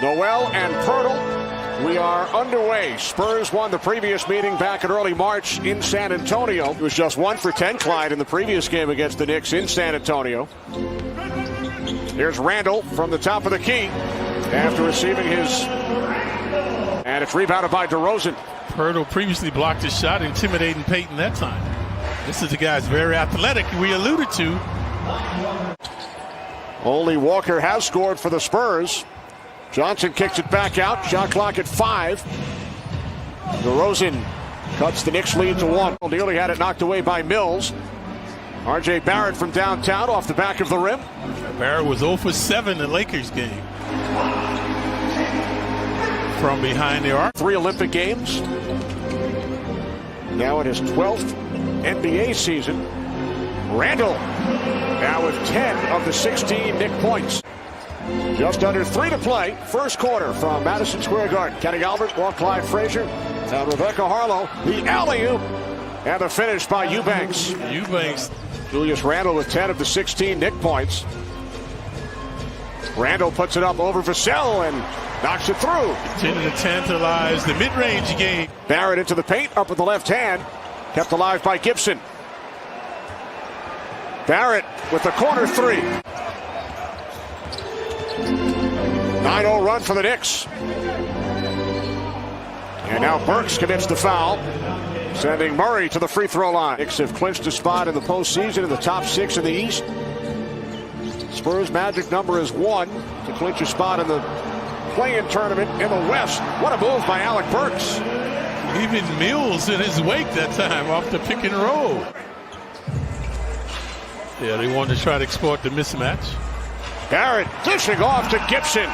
Noel and Pirtle. We are underway. Spurs won the previous meeting back in early March in San Antonio. It was just 1 for 10, Clyde, in the previous game against the Knicks in San Antonio. Here's Randall from the top of the key after receiving his, and it's rebounded by DeRozan. Pirtle previously blocked his shot, intimidating Payton that time. This is a guy who's very athletic, we alluded to. Only Walker has scored for the Spurs. Johnson kicks it back out. Shot clock at 5. DeRozan cuts the Knicks lead to 1. Nearly had it knocked away by Mills. R.J. Barrett from downtown off the back of the rim. Barrett was 0 for 7 in the Lakers game. From behind the arc. 3 Olympic Games. Now in his 12th NBA season. Randall now with 10 of the 16 Knick points. Just under 3 to play. First quarter from Madison Square Garden. Kenny Albert, Clyde Frazier, and Rebecca Harlow. The alley-oop and the finish by Eubanks. Julius Randle with 10 of the 16 Knick points. Randle puts it up over Vassell and knocks it through. Continue to tantalize the mid-range game. Barrett into the paint, up with the left hand. Kept alive by Gibson. Barrett with the corner 3. 9-0 run for the Knicks. And now Burks commits the foul, sending Murray to the free throw line. Knicks have clinched a spot in the postseason in the top 6 in the East. Spurs' magic number is 1 to clinch a spot in the play-in tournament in the West. What a move by Alec Burks. Even Mills in his wake that time off the pick and roll. Yeah, they wanted to try to exploit the mismatch. Barrett dishing off to Gibson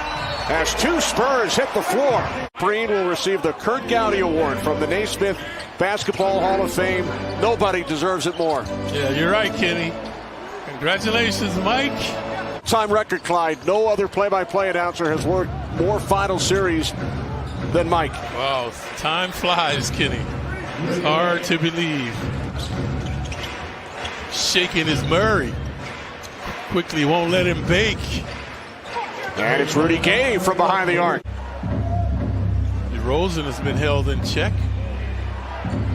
as 2 Spurs hit the floor. Breen will receive the Kurt Gowdy Award from the Naismith Basketball Hall of Fame. Nobody deserves it more. Yeah, you're right, Kenny. Congratulations, Mike. Time record, Clyde. No other play-by-play announcer has worked more final series than Mike. Wow, time flies, Kenny. It's hard to believe. Shaking his Murray. Quickly won't let him bake. And it's Rudy Gay from behind the arc. DeRozan has been held in check.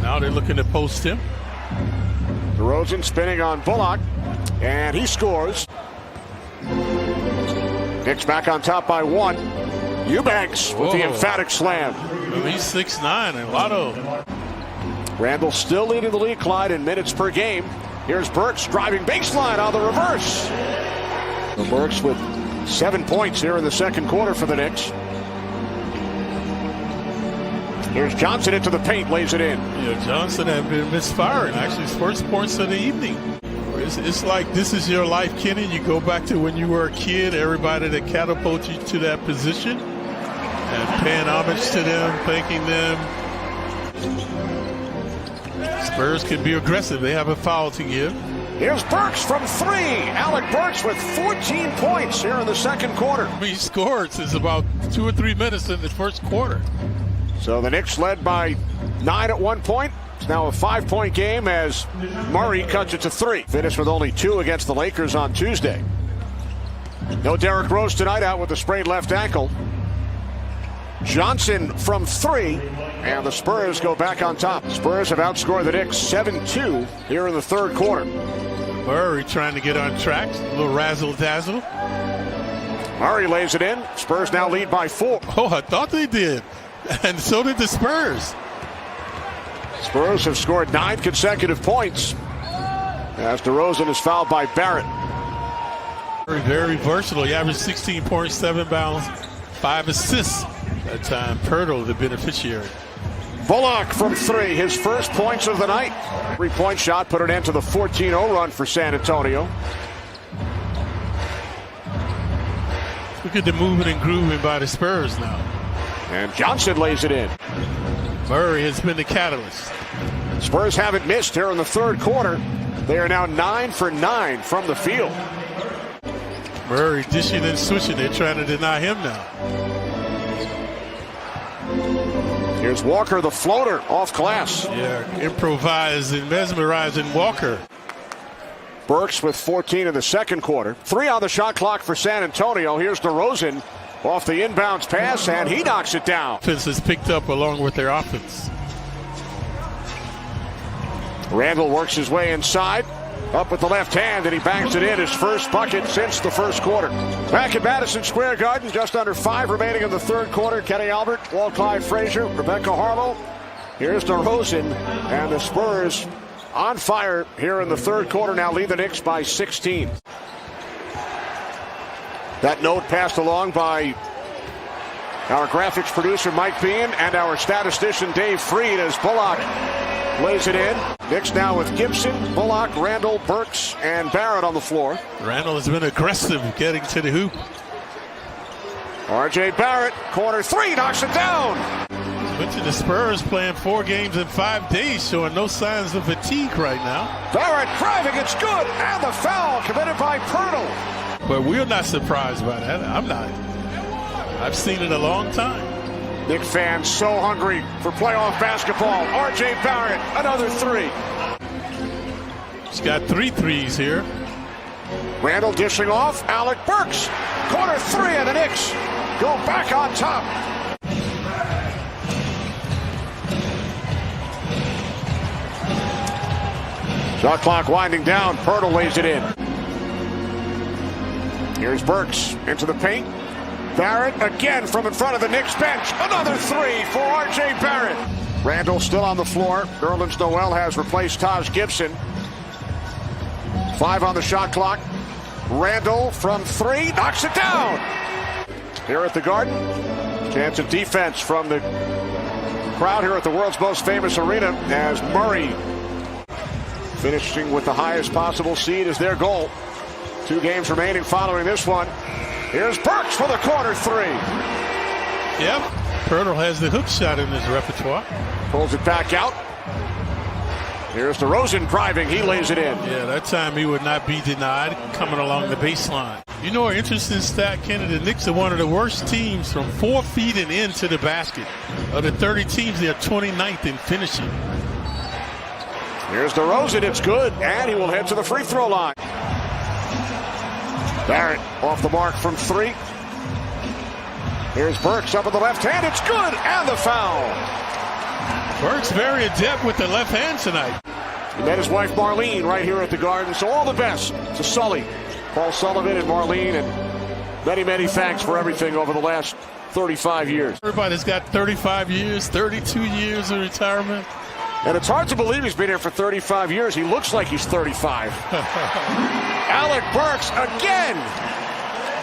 Now they're looking to post him. DeRozan spinning on Bullock, and he scores. Knicks back on top by 1. Eubanks with the emphatic slam. Well, he's 6'9", and Lotto. Randall still leading the league, Clyde, in minutes per game. Here's Burks driving baseline on the reverse. Burks with 7 points here in the second quarter for the Knicks. Here's Johnson into the paint, lays it in. Yeah, Johnson had been misfiring. Actually, his first points of the evening. It's like this is your life, Kenny. You go back to when you were a kid, everybody that catapulted you to that position, and paying homage to them, thanking them. Spurs can be aggressive. They have a foul to give. Here's Burks from 3. Alec Burks with 14 points here in the second quarter. He scored since about 2 or 3 minutes in the first quarter. So the Knicks led by 9 at one point. It's now a 5-point game as Murray cuts it to 3. Finished with only 2 against the Lakers on Tuesday. No Derrick Rose tonight, out with a sprained left ankle. Johnson from 3, and the Spurs go back on top. Spurs have outscored the Knicks 7-2 here in the third quarter. Murray trying to get on track, a little razzle-dazzle. Murray lays it in. Spurs now lead by 4. Oh, I thought they did, and so did the Spurs. Spurs have scored 9 consecutive points as DeRozan is fouled by Barrett. Very versatile. He averaged 16 points, 7 bounds, 5 assists. That time, Pirtle, the beneficiary. Bullock from 3, his first points of the night. 3-point shot put an end to the 14-0 run for San Antonio. Look at the moving and grooving by the Spurs now. And Johnson lays it in. Murray has been the catalyst. Spurs haven't missed here in the third quarter. They are now 9 for 9 from the field. Murray dishing and switching. They're trying to deny him now. Here's Walker, the floater, off glass. Yeah, improvising, mesmerizing Walker. Burks with 14 in the second quarter. 3 on the shot clock for San Antonio. Here's DeRozan. off the inbounds pass, and he knocks it down. Offense is picked up along with their offense. Randall works his way inside, up with the left hand, and he bangs it in, his first bucket since the first quarter. Back at Madison Square Garden, just under 5 remaining in the third quarter. Kenny Albert, Walt Clyde Frazier, Rebecca Harlow. Here's DeRozan, and the Spurs on fire here in the third quarter, now lead the Knicks by 16. That note passed along by our graphics producer Mike Bean and our statistician Dave Freed as Bullock lays it in. Knicks now with Gibson, Bullock, Randall, Burks, and Barrett on the floor. Randall has been aggressive getting to the hoop. R.J. Barrett, corner three, knocks it down. Went to the Spurs playing 4 games in 5 days, showing no signs of fatigue right now. Barrett driving, it's good, and the foul committed by Pirtle. But we're not surprised by that. I'm not. I've seen it a long time. Knicks fans so hungry for playoff basketball. R.J. Barrett, another three. He's got 3 threes here. Randall dishing off. Alec Burks, corner three, and the Knicks go back on top. Shot clock winding down. Pirtle lays it in. Here's Burks into the paint. Barrett again from in front of the Knicks bench. Another three for R.J. Barrett. Randall still on the floor. Nerlens Noel has replaced Taj Gibson. 5 on the shot clock. Randall from 3 knocks it down. Here at the Garden, chance of defense from the crowd here at the world's most famous arena as Murray finishing with the highest possible seed is their goal. 2 games remaining following this one. Here's Burks for the corner three. Yep. Pirtle has the hook shot in his repertoire. Pulls it back out. Here's DeRozan driving. He lays it in. Yeah, that time he would not be denied coming along the baseline. You know an interesting stat, Kenny? The Knicks are one of the worst teams from 4 feet and into the basket. Of the 30 teams, they are 29th in finishing. Here's DeRozan. It's good. And he will head to the free throw line. Barrett off the mark from 3. Here's Burks up with the left hand. It's good. And the foul. Burks very adept with the left hand tonight. He met his wife Marlene right here at the Garden. So all the best to Sully, Paul Sullivan, and Marlene. And many, many thanks for everything over the last 35 years. Everybody's got 35 years, 32 years of retirement. And it's hard to believe he's been here for 35 years. He looks like he's 35. Alec Burks again.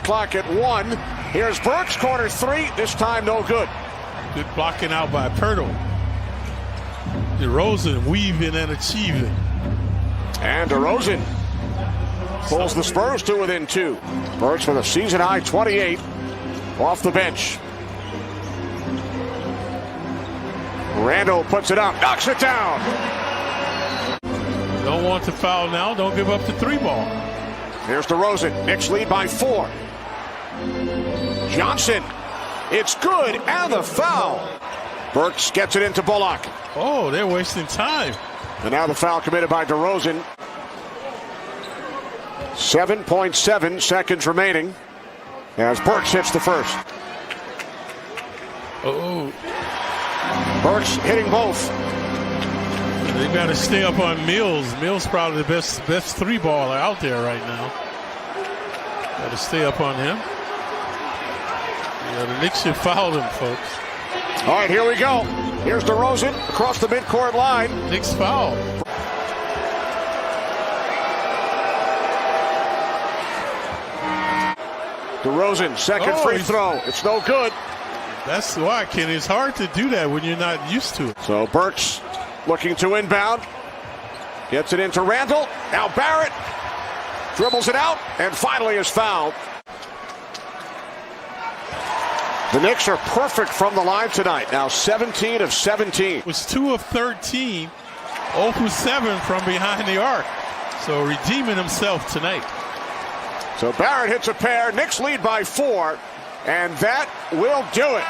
Clock at 1. Here's Burks, corner 3. This time no good. Good blocking out by Pirtle. DeRozan weaving and achieving. And DeRozan pulls the Spurs to within 2. Burks with a season-high 28 off the bench. Randall puts it up, knocks it down. Don't want to foul now. Don't give up the 3 ball. Here's DeRozan. Knicks lead by 4. Johnson. It's good, and the foul. Burks gets it into Bullock. Oh, they're wasting time. And now the foul committed by DeRozan. 7.7 seconds remaining as Burks hits the first. Oh. Burks hitting both. They've got to stay up on Mills. Mills probably the best 3-baller out there right now. Got to stay up on him. Yeah, the Knicks should foul him, folks. All right, here we go. Here's DeRozan across the midcourt line. Knicks foul. DeRozan, second free throw. It's no good. That's why, Kenny. It's hard to do that when you're not used to it. So Burks looking to inbound. Gets it into Randall. Now Barrett dribbles it out and finally is fouled. The Knicks are perfect from the line tonight. Now 17 of 17. It was 2 of 13. 0 for 7 from behind the arc. So redeeming himself tonight. So Barrett hits a pair. Knicks lead by 4. And that will do it.